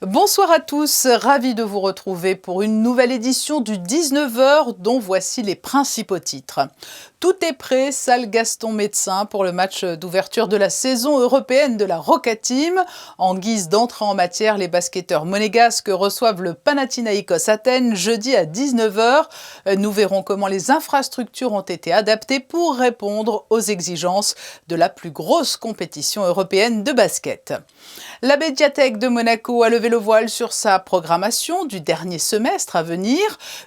Bonsoir à tous, ravi de vous retrouver pour une nouvelle édition du 19h dont voici les principaux titres. Tout est prêt, salle Gaston Médecin pour le match d'ouverture de la saison européenne de la Roca Team. En guise d'entrée en matière, les basketteurs monégasques reçoivent le Panathinaïkos Athènes jeudi à 19h. Nous verrons comment les infrastructures ont été adaptées pour répondre aux exigences de la plus grosse compétition européenne de basket. La médiathèque de Monaco a levé le voile sur sa programmation du dernier semestre à venir,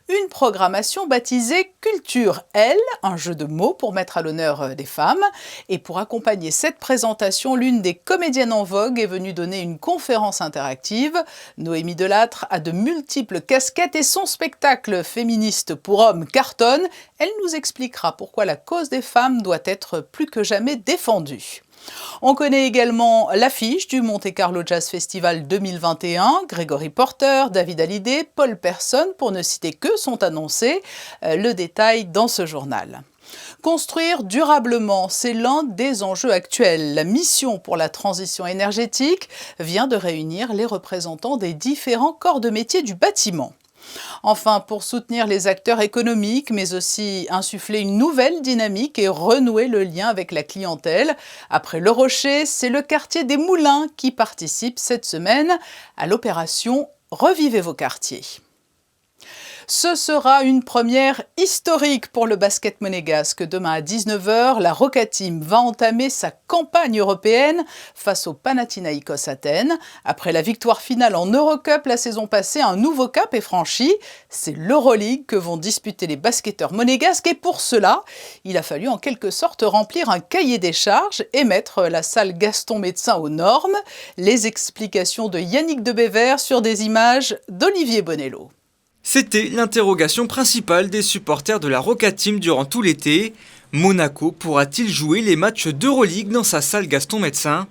une programmation baptisée Culture L, un jeu de mots pour mettre à l'honneur des femmes. Et pour accompagner cette présentation, l'une des comédiennes en vogue est venue donner une conférence interactive. Noémie Delattre a de multiples casquettes et son spectacle féministe pour hommes cartonne. Elle nous expliquera pourquoi la cause des femmes doit être plus que jamais défendue. On connaît également l'affiche du Monte Carlo Jazz Festival 2021. Grégory Porter, David Hallyday, Paul Persson, pour ne citer que, sont annoncés. Le détail dans ce journal. Construire durablement, c'est l'un des enjeux actuels. La mission pour la transition énergétique vient de réunir les représentants des différents corps de métier du bâtiment. Enfin, pour soutenir les acteurs économiques, mais aussi insuffler une nouvelle dynamique et renouer le lien avec la clientèle. Après Le Rocher, c'est le quartier des Moulins qui participe cette semaine à l'opération Revivez vos quartiers. Ce sera une première historique pour le basket monégasque. Demain à 19h, la Roca Team va entamer sa campagne européenne face au Panathinaïkos Athènes. Après la victoire finale en Eurocup la saison passée, un nouveau cap est franchi. C'est l'Euroleague que vont disputer les basketteurs monégasques et pour cela, il a fallu en quelque sorte remplir un cahier des charges et mettre la salle Gaston Médecin aux normes. Les explications de Yannick Debévert sur des images d'Olivier Bonello. C'était l'interrogation principale des supporters de la Roca Team durant tout l'été. Monaco pourra-t-il jouer les matchs d'Euroleague dans sa salle Gaston Médecin ?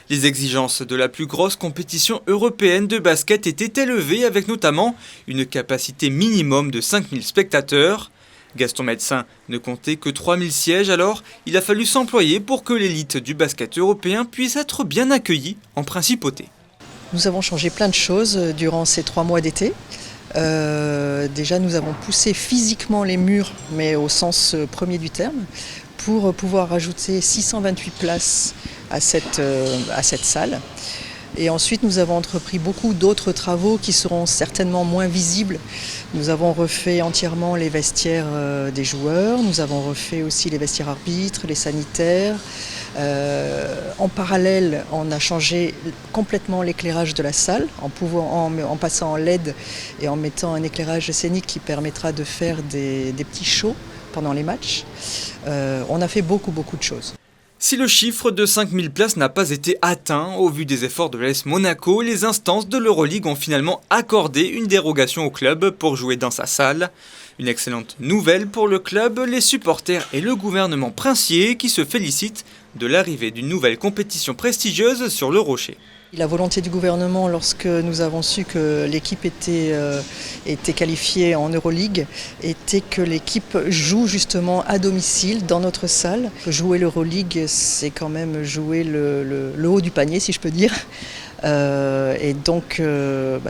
Les exigences de la plus grosse compétition européenne de basket étaient élevées avec notamment une capacité minimum de 5000 spectateurs. Gaston Médecin ne comptait que 3000 sièges, alors il a fallu s'employer pour que l'élite du basket européen puisse être bien accueillie en principauté. Nous avons changé plein de choses durant ces 3 mois d'été. Déjà, nous avons poussé physiquement les murs, mais au sens premier du terme, pour pouvoir rajouter 628 places à cette salle. Et ensuite, nous avons entrepris beaucoup d'autres travaux qui seront certainement moins visibles. Nous avons refait entièrement les vestiaires des joueurs, nous avons refait aussi les vestiaires arbitres, les sanitaires. En parallèle, on a changé complètement l'éclairage de la salle en passant en LED et en mettant un éclairage scénique qui permettra de faire des petits shows pendant les matchs. On a fait beaucoup de choses. Si le chiffre de 5000 places n'a pas été atteint au vu des efforts de l'AS Monaco, les instances de l'Euroleague ont finalement accordé une dérogation au club pour jouer dans sa salle. Une excellente nouvelle pour le club, les supporters et le gouvernement princier qui se félicitent de l'arrivée d'une nouvelle compétition prestigieuse sur le Rocher. La volonté du gouvernement, lorsque nous avons su que l'équipe était qualifiée en Euroleague, était que l'équipe joue justement à domicile dans notre salle. Jouer l'Euroleague, c'est quand même jouer le haut du panier, si je peux dire. Et donc,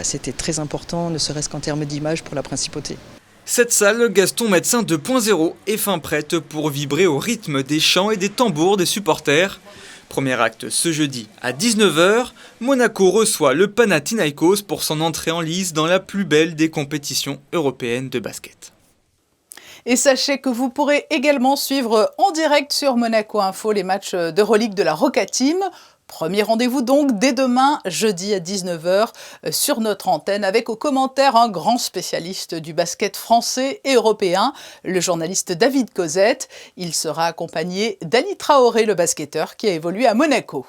c'était très important, ne serait-ce qu'en termes d'image pour la principauté. Cette salle Gaston Médecin 2.0 est fin prête pour vibrer au rythme des chants et des tambours des supporters. Premier acte ce jeudi à 19h, Monaco reçoit le Panathinaïkos pour son entrée en lice dans la plus belle des compétitions européennes de basket. Et sachez que vous pourrez également suivre en direct sur Monaco Info les matchs d'Euroleague de la Roca Team. Premier rendez-vous donc dès demain, jeudi à 19h, sur notre antenne, avec au commentaire un grand spécialiste du basket français et européen, le journaliste David Cosette. Il sera accompagné d'Ali Traoré, le basketteur qui a évolué à Monaco.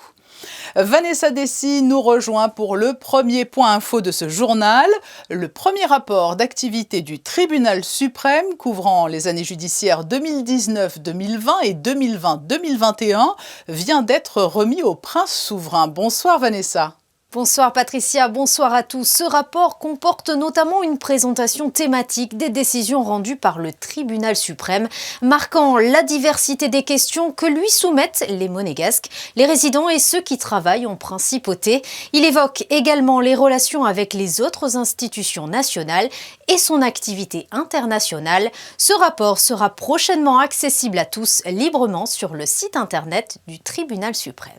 Vanessa Dessy nous rejoint pour le premier point info de ce journal. Le premier rapport d'activité du tribunal suprême couvrant les années judiciaires 2019-2020 et 2020-2021 vient d'être remis au prince souverain. Bonsoir Vanessa. Bonsoir Patricia, bonsoir à tous. Ce rapport comporte notamment une présentation thématique des décisions rendues par le tribunal suprême, marquant la diversité des questions que lui soumettent les monégasques, les résidents et ceux qui travaillent en principauté. Il évoque également les relations avec les autres institutions nationales et son activité internationale. Ce rapport sera prochainement accessible à tous librement sur le site internet du tribunal suprême.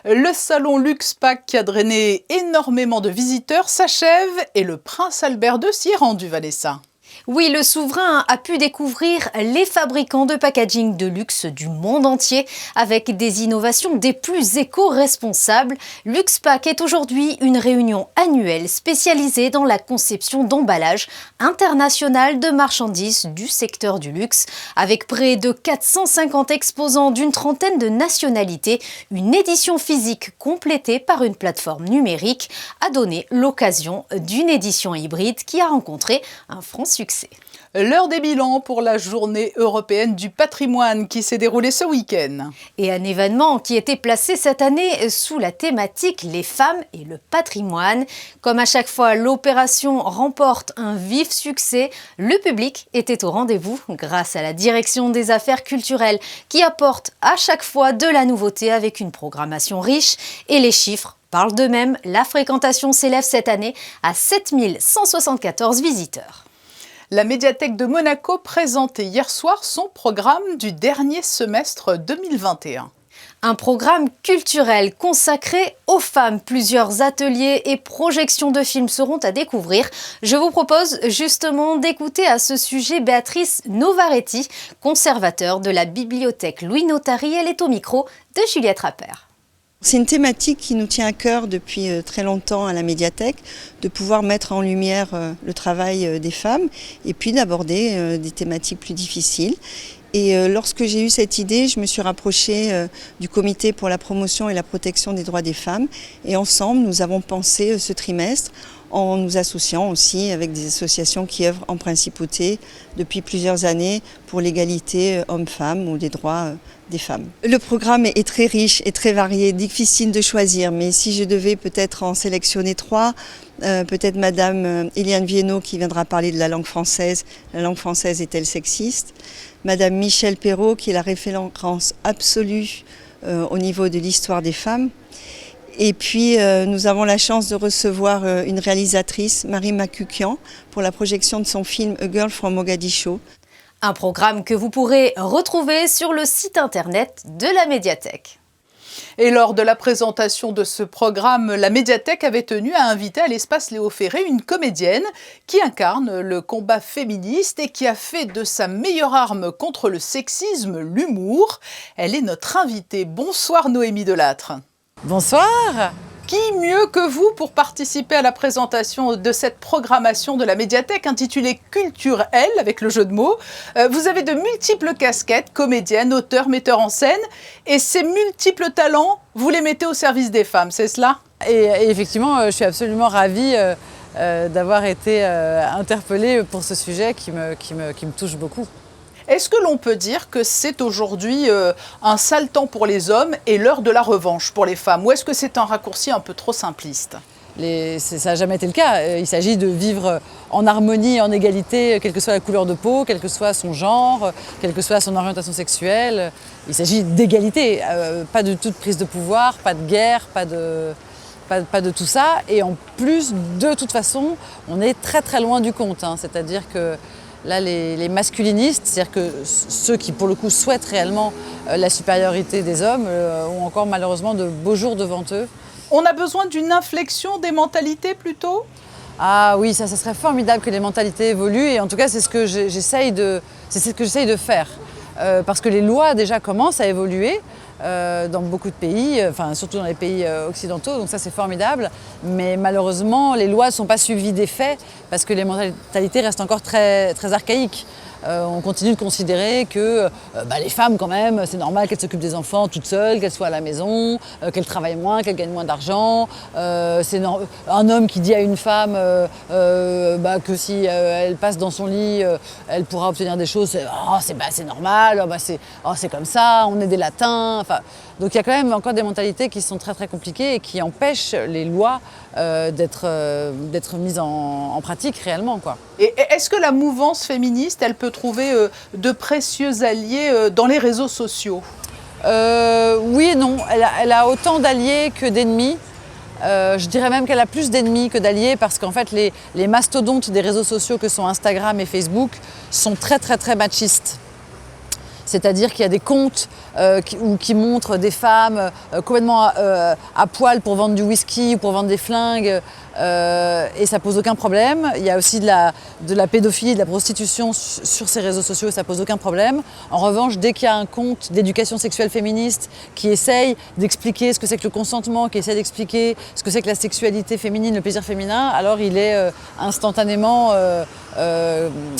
Le salon LuxPack qui a drainé énormément de visiteurs s'achève et le prince Albert II s'y est rendu, Vanessa. Oui, le souverain a pu découvrir les fabricants de packaging de luxe du monde entier avec des innovations des plus éco-responsables. LuxPack est aujourd'hui une réunion annuelle spécialisée dans la conception d'emballages international de marchandises du secteur du luxe. Avec près de 450 exposants d'une trentaine de nationalités, une édition physique complétée par une plateforme numérique a donné l'occasion d'une édition hybride qui a rencontré un franc succès. L'heure des bilans pour la journée européenne du patrimoine qui s'est déroulée ce week-end. Et un événement qui était placé cette année sous la thématique « Les femmes et le patrimoine ». Comme à chaque fois, l'opération remporte un vif succès. Le public était au rendez-vous grâce à la direction des affaires culturelles qui apporte à chaque fois de la nouveauté avec une programmation riche et les chiffres parlent d'eux-mêmes. La fréquentation s'élève cette année à 7174 visiteurs. La médiathèque de Monaco présentait hier soir son programme du dernier semestre 2021. Un programme culturel consacré aux femmes. Plusieurs ateliers et projections de films seront à découvrir. Je vous propose justement d'écouter à ce sujet Béatrice Novaretti, conservateur de la bibliothèque Louis Notari. Elle est au micro de Juliette Rappert. C'est une thématique qui nous tient à cœur depuis très longtemps à la médiathèque, de pouvoir mettre en lumière le travail des femmes et puis d'aborder des thématiques plus difficiles. Et lorsque j'ai eu cette idée, je me suis rapprochée du comité pour la promotion et la protection des droits des femmes. Et ensemble, nous avons pensé ce trimestre en nous associant aussi avec des associations qui œuvrent en principauté depuis plusieurs années pour l'égalité homme-femme ou les droits des femmes. Le programme est très riche et très varié, difficile de choisir, mais si je devais peut-être en sélectionner trois, peut-être Madame Eliane Viennot qui viendra parler de la langue française est-elle sexiste? Madame Michèle Perrault qui est la référence absolue au niveau de l'histoire des femmes. Et puis nous avons la chance de recevoir une réalisatrice, Marie Makukian, pour la projection de son film A Girl from Mogadiscio. Un programme que vous pourrez retrouver sur le site internet de la médiathèque. Et lors de la présentation de ce programme, la médiathèque avait tenu à inviter à l'espace Léo Ferré une comédienne qui incarne le combat féministe et qui a fait de sa meilleure arme contre le sexisme l'humour. Elle est notre invitée. Bonsoir Noémie Delattre. Bonsoir. Qui mieux que vous pour participer à la présentation de cette programmation de la médiathèque intitulée Culture L, avec le jeu de mots. Vous avez de multiples casquettes, comédienne, auteur, metteur en scène, et ces multiples talents, vous les mettez au service des femmes, c'est cela ? Et effectivement, je suis absolument ravie d'avoir été interpellée pour ce sujet qui me touche beaucoup. Est-ce que l'on peut dire que c'est aujourd'hui un sale temps pour les hommes et l'heure de la revanche pour les femmes? Ou est-ce que c'est un raccourci un peu trop simpliste? Ça n'a jamais été le cas. Il s'agit de vivre en harmonie, en égalité, quelle que soit la couleur de peau, quel que soit son genre, quelle que soit son orientation sexuelle. Il s'agit d'égalité, pas de toute prise de pouvoir, pas de guerre, pas de tout ça. Et en plus, de toute façon, on est très très loin du compte. C'est-à-dire que là, les masculinistes, c'est-à-dire que ceux qui, pour le coup, souhaitent réellement la supériorité des hommes, ont encore malheureusement de beaux jours devant eux. On a besoin d'une inflexion des mentalités plutôt ? Ah oui, ça serait formidable que les mentalités évoluent. Et en tout cas, c'est ce que j'essaye de faire. Parce que les lois déjà commencent à évoluer dans beaucoup de pays, surtout dans les pays occidentaux, donc ça c'est formidable. Mais malheureusement, les lois ne sont pas suivies des faits parce que les mentalités restent encore très, très archaïques. On continue de considérer que les femmes, quand même, c'est normal qu'elles s'occupent des enfants toutes seules, qu'elles soient à la maison, qu'elles travaillent moins, qu'elles gagnent moins d'argent. Un homme qui dit à une femme que si elle passe dans son lit, elle pourra obtenir des choses, c'est normal, c'est comme ça, on est des latins. Enfin, donc il y a quand même encore des mentalités qui sont très très compliquées et qui empêchent les lois d'être mises en pratique réellement, quoi. Et est-ce que la mouvance féministe, elle peut trouver de précieux alliés dans les réseaux sociaux? Oui et non. Elle a autant d'alliés que d'ennemis. Je dirais même qu'elle a plus d'ennemis que d'alliés parce qu'en fait les mastodontes des réseaux sociaux que sont Instagram et Facebook sont très très très machistes. C'est-à-dire qu'il y a des comptes qui montrent des femmes complètement à poil pour vendre du whisky ou pour vendre des flingues et ça pose aucun problème. Il y a aussi de la pédophilie, de la prostitution sur ces réseaux sociaux et ça pose aucun problème. En revanche, dès qu'il y a un compte d'éducation sexuelle féministe qui essaye d'expliquer ce que c'est que le consentement, qui essaie d'expliquer ce que c'est que la sexualité féminine, le plaisir féminin, alors il est instantanément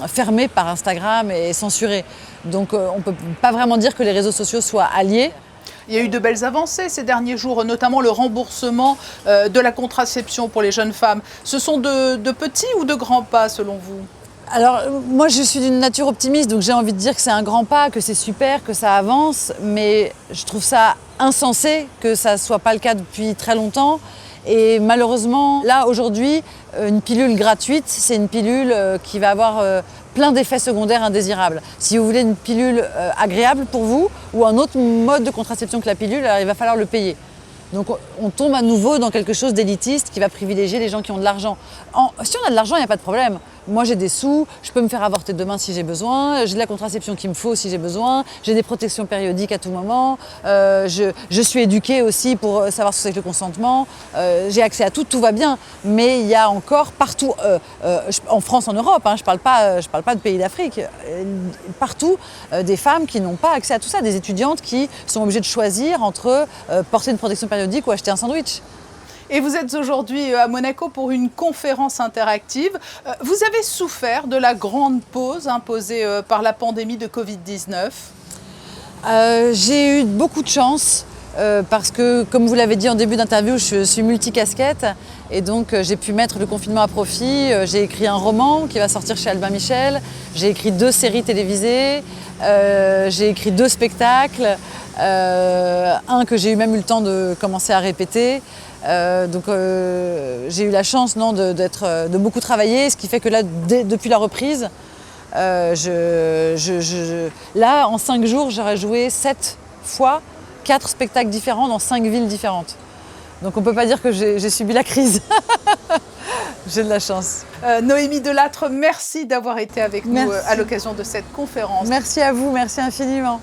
fermé par Instagram et censuré. Donc on ne peut pas vraiment dire que les réseaux sociaux soient alliés. Il y a eu de belles avancées ces derniers jours, notamment le remboursement de la contraception pour les jeunes femmes. Ce sont de petits ou de grands pas selon vous? Alors moi je suis d'une nature optimiste, donc j'ai envie de dire que c'est un grand pas, que c'est super, que ça avance, mais je trouve ça insensé que ça ne soit pas le cas depuis très longtemps. Et malheureusement, là aujourd'hui, une pilule gratuite, c'est une pilule qui va avoir plein d'effets secondaires indésirables. Si vous voulez une pilule agréable pour vous ou un autre mode de contraception que la pilule, alors il va falloir le payer. Donc on tombe à nouveau dans quelque chose d'élitiste qui va privilégier les gens qui ont de l'argent. Si on a de l'argent, il n'y a pas de problème. Moi j'ai des sous, je peux me faire avorter demain si j'ai besoin, j'ai de la contraception qu'il me faut si j'ai besoin, j'ai des protections périodiques à tout moment, je suis éduquée aussi pour savoir ce que c'est que le consentement, j'ai accès à tout va bien. Mais il y a encore partout, en France, en Europe, je parle pas de pays d'Afrique, partout des femmes qui n'ont pas accès à tout ça, des étudiantes qui sont obligées de choisir entre porter une protection périodique ou acheter un sandwich. Et vous êtes aujourd'hui à Monaco pour une conférence interactive. Vous avez souffert de la grande pause imposée par la pandémie de Covid-19 ? J'ai eu beaucoup de chance parce que, comme vous l'avez dit en début d'interview, je suis multicasquette et donc j'ai pu mettre le confinement à profit. J'ai écrit un roman qui va sortir chez Albin Michel, j'ai écrit 2 séries télévisées, j'ai écrit 2 spectacles, un que j'ai eu même eu le temps de commencer à répéter. Donc j'ai eu la chance de beaucoup travailler, ce qui fait que là, depuis la reprise, là en 5 jours, j'aurais joué 7 fois 4 spectacles différents dans 5 villes différentes. Donc on ne peut pas dire que j'ai subi la crise. J'ai de la chance. Noémie Delattre, merci d'avoir été avec nous à l'occasion de cette conférence. Merci à vous, merci infiniment.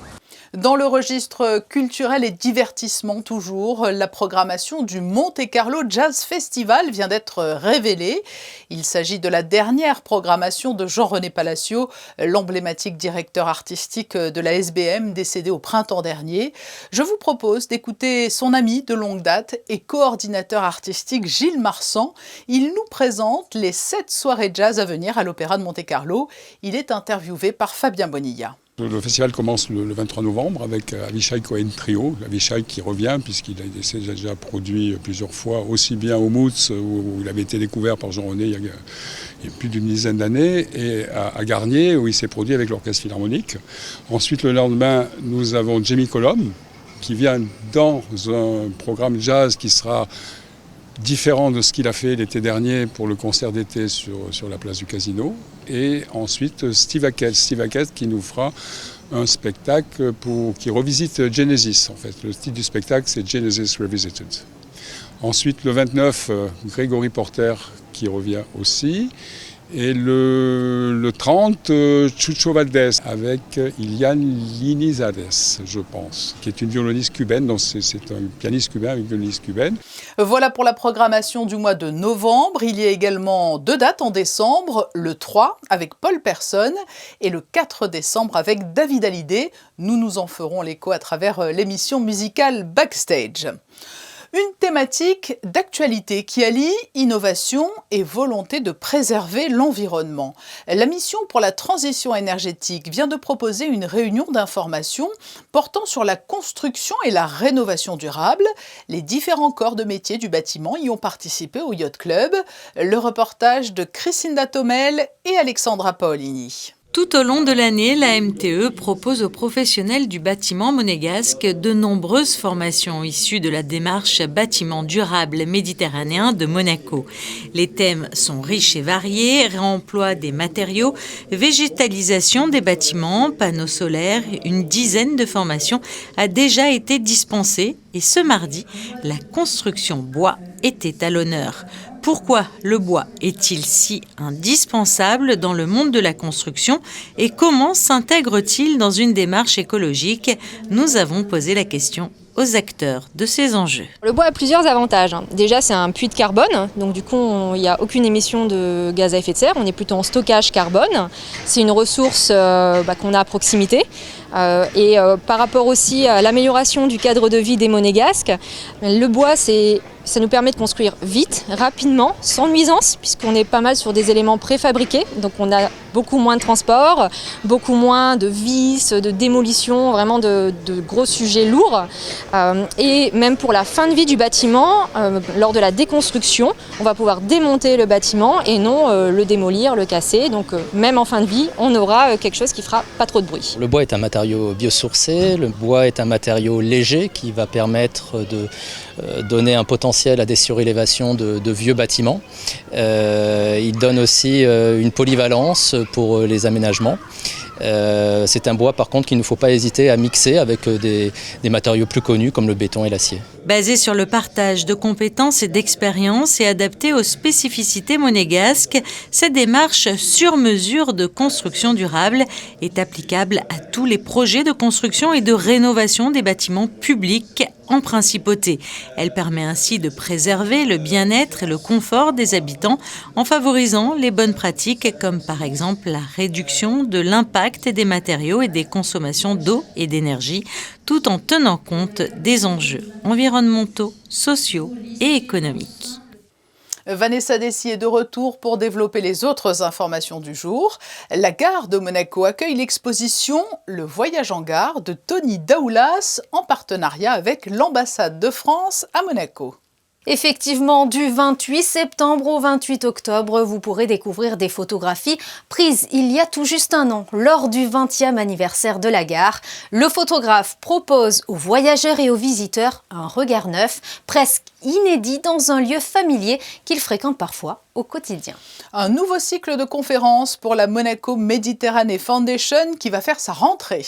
Dans le registre culturel et divertissement toujours, la programmation du Monte Carlo Jazz Festival vient d'être révélée. Il s'agit de la dernière programmation de Jean-René Palacio, l'emblématique directeur artistique de la SBM, décédé au printemps dernier. Je vous propose d'écouter son ami de longue date et coordinateur artistique Gilles Marsan. Il nous présente les 7 soirées jazz à venir à l'Opéra de Monte Carlo. Il est interviewé par Fabien Bonilla. Le festival commence le 23 novembre avec Avishai Cohen Trio. Avishai qui revient puisqu'il a déjà produit plusieurs fois, aussi bien au Moots où il avait été découvert par Jean-René il y a plus d'une dizaine d'années, et à Garnier où il s'est produit avec l'Orchestre Philharmonique. Ensuite, le lendemain, nous avons Jamie Cullum qui vient dans un programme jazz qui sera différent de ce qu'il a fait l'été dernier pour le concert d'été sur la place du Casino. Et ensuite, Steve Hackett qui nous fera un spectacle qui revisite Genesis. En fait, le titre du spectacle, c'est Genesis Revisited. Ensuite, le 29, Gregory Porter qui revient aussi. Et le 30, Chucho Valdés avec Iliane Linizades, je pense, qui est une violoniste cubaine. Donc c'est un pianiste cubain avec une violoniste cubaine. Voilà pour la programmation du mois de novembre. Il y a également 2 dates en décembre, le 3 avec Paul Persson et le 4 décembre avec David Hallyday. Nous nous en ferons l'écho à travers l'émission musicale Backstage. Une thématique d'actualité qui allie innovation et volonté de préserver l'environnement. La mission pour la transition énergétique vient de proposer une réunion d'information portant sur la construction et la rénovation durable. Les différents corps de métier du bâtiment y ont participé au Yacht Club. Le reportage de Christina Thomel et Alexandra Paolini. Tout au long de l'année, la MTE propose aux professionnels du bâtiment monégasque de nombreuses formations issues de la démarche bâtiment durable méditerranéen de Monaco. Les thèmes sont riches et variés, réemploi des matériaux, végétalisation des bâtiments, panneaux solaires. Une dizaine de formations a déjà été dispensée et ce mardi, la construction bois était à l'honneur. Pourquoi le bois est-il si indispensable dans le monde de la construction et comment s'intègre-t-il dans une démarche écologique? Nous avons posé la question aux acteurs de ces enjeux. Le bois a plusieurs avantages. Déjà, c'est un puits de carbone, donc du coup, il n'y a aucune émission de gaz à effet de serre. On est plutôt en stockage carbone. C'est une ressource qu'on a à proximité. Par rapport aussi à l'amélioration du cadre de vie des Monégasques, le bois, ça nous permet de construire vite, rapidement, sans nuisance, puisqu'on est pas mal sur des éléments préfabriqués. Donc on a beaucoup moins de transport, beaucoup moins de vis, de démolition, vraiment de gros sujets lourds. Et même pour la fin de vie du bâtiment, lors de la déconstruction, on va pouvoir démonter le bâtiment et non le démolir, le casser. Donc même en fin de vie, on aura quelque chose qui fera pas trop de bruit. Le bois est un matériau biosourcé, le bois est un matériau léger qui va permettre de donner un potentiel à des surélévations de vieux bâtiments. Il donne aussi une polyvalence pour les aménagements. C'est un bois par contre qu'il ne faut pas hésiter à mixer avec des matériaux plus connus comme le béton et l'acier. Basé sur le partage de compétences et d'expériences et adapté aux spécificités monégasques, cette démarche sur mesure de construction durable est applicable à tous les projets de construction et de rénovation des bâtiments publics en principauté. Elle permet ainsi de préserver le bien-être et le confort des habitants en favorisant les bonnes pratiques comme par exemple la réduction de l'impact des matériaux et des consommations d'eau et d'énergie, tout en tenant compte des enjeux environnementaux, sociaux et économiques. Vanessa Dessy est de retour pour développer les autres informations du jour. La gare de Monaco accueille l'exposition « Le voyage en gare » de Tony Daoulas en partenariat avec l'ambassade de France à Monaco. Effectivement, du 28 septembre au 28 octobre, vous pourrez découvrir des photographies prises il y a tout juste un an, lors du 20e anniversaire de la gare. Le photographe propose aux voyageurs et aux visiteurs un regard neuf, presque inédit dans un lieu familier qu'il fréquente parfois au quotidien. Un nouveau cycle de conférences pour la Monaco Méditerranée Foundation qui va faire sa rentrée.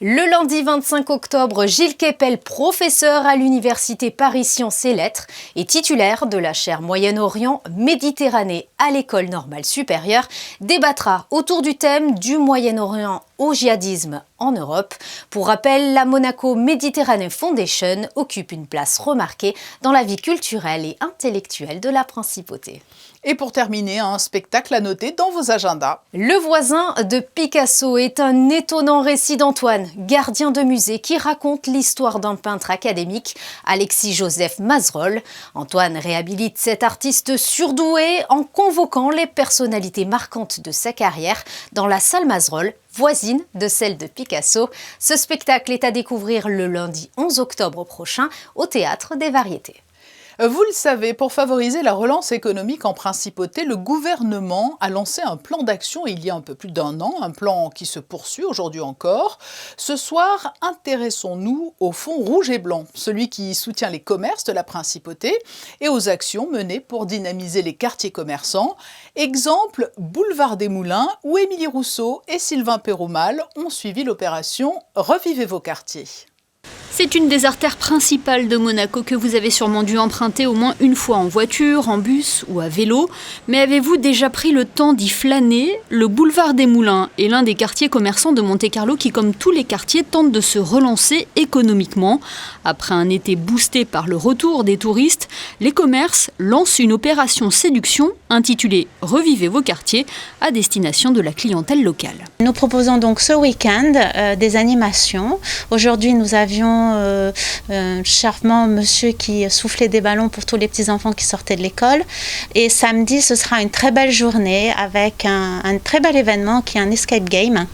Le lundi 25 octobre, Gilles Kepel, professeur à l'Université Paris Sciences et Lettres et titulaire de la chaire Moyen-Orient Méditerranée à l'École normale supérieure, débattra autour du thème du Moyen-Orient au djihadisme en Europe. Pour rappel, la Monaco Méditerranée Foundation occupe une place remarquée dans la vie culturelle et intellectuelle de la principauté. Et pour terminer, un spectacle à noter dans vos agendas. Le voisin de Picasso est un étonnant récit d'Antoine, gardien de musée, qui raconte l'histoire d'un peintre académique, Alexis-Joseph Mazerolle. Antoine réhabilite cet artiste surdoué en convoquant les personnalités marquantes de sa carrière dans la salle Mazerolle, voisine de celle de Picasso. Ce spectacle est à découvrir le lundi 11 octobre prochain au Théâtre des Variétés. Vous le savez, pour favoriser la relance économique en principauté, le gouvernement a lancé un plan d'action il y a un peu plus d'un an, un plan qui se poursuit aujourd'hui encore. Ce soir, intéressons-nous au Fonds rouge et blanc, celui qui soutient les commerces de la principauté et aux actions menées pour dynamiser les quartiers commerçants. Exemple, Boulevard des Moulins, où Émilie Rousseau et Sylvain Péroumal ont suivi l'opération « Revivez vos quartiers ». C'est une des artères principales de Monaco que vous avez sûrement dû emprunter au moins une fois en voiture, en bus ou à vélo. Mais avez-vous déjà pris le temps d'y flâner? Le boulevard des Moulins est l'un des quartiers commerçants de Monte-Carlo qui, comme tous les quartiers, tente de se relancer économiquement. Après un été boosté par le retour des touristes, les commerces lancent une opération séduction intitulée « Revivez vos quartiers » à destination de la clientèle locale. Nous proposons donc ce week-end des animations. Aujourd'hui, nous avions un charmant monsieur qui soufflait des ballons pour tous les petits-enfants qui sortaient de l'école. Et samedi, ce sera une très belle journée avec un très bel événement qui est un escape game.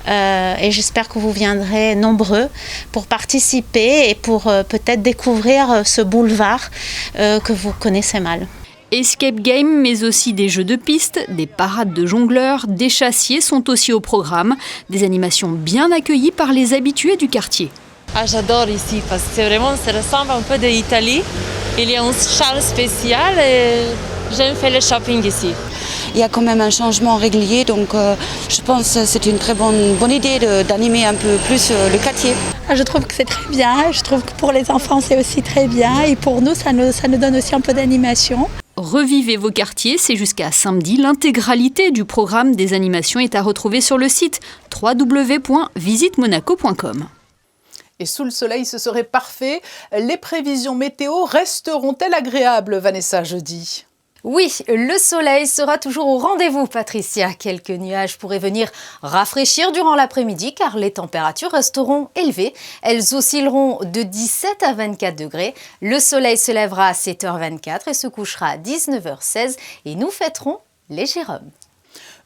Et j'espère que vous viendrez nombreux pour participer et pour peut-être découvrir ce boulevard que vous connaissez mal. Escape game, mais aussi des jeux de piste, des parades de jongleurs, des chassiers sont aussi au programme. Des animations bien accueillies par les habitués du quartier. Ah, j'adore ici parce que ça ressemble un peu de l'Italie. Il y a un charme spécial et j'aime faire le shopping ici. Il y a quand même un changement régulier, donc je pense que c'est une très bonne idée d'animer un peu plus le quartier. Je trouve que c'est très bien, je trouve que pour les enfants c'est aussi très bien et pour nous ça nous donne aussi un peu d'animation. Revivez vos quartiers, c'est jusqu'à samedi. L'intégralité du programme des animations est à retrouver sur le site www.visitemonaco.com. Et sous le soleil, ce serait parfait. Les prévisions météo resteront-elles agréables, Vanessa, jeudi ? Oui, le soleil sera toujours au rendez-vous, Patricia. Quelques nuages pourraient venir rafraîchir durant l'après-midi car les températures resteront élevées. Elles oscilleront de 17 à 24 degrés. Le soleil se lèvera à 7h24 et se couchera à 19h16 et nous fêterons les Jérômes.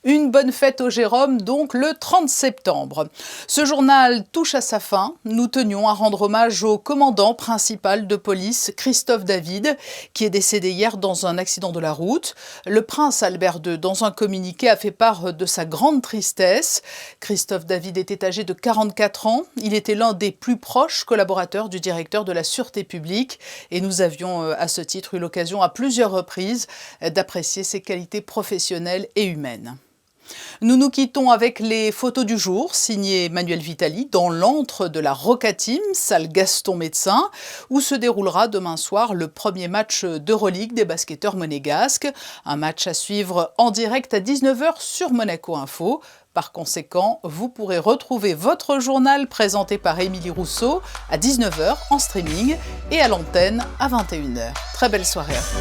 Une bonne fête aux Jérômes, donc le 30 septembre. Ce journal touche à sa fin. Nous tenions à rendre hommage au commandant principal de police, Christophe David, qui est décédé hier dans un accident de la route. Le prince Albert II, dans un communiqué, a fait part de sa grande tristesse. Christophe David était âgé de 44 ans. Il était l'un des plus proches collaborateurs du directeur de la Sûreté publique. Et nous avions, à ce titre, eu l'occasion à plusieurs reprises d'apprécier ses qualités professionnelles et humaines. Nous nous quittons avec les photos du jour, signées Manuel Vitali, dans l'antre de la Rocatim, salle Gaston Médecin, où se déroulera demain soir le premier match d'Euroleague des basketteurs monégasques. Un match à suivre en direct à 19h sur Monaco Info. Par conséquent, vous pourrez retrouver votre journal présenté par Émilie Rousseau à 19h en streaming et à l'antenne à 21h. Très belle soirée à vous.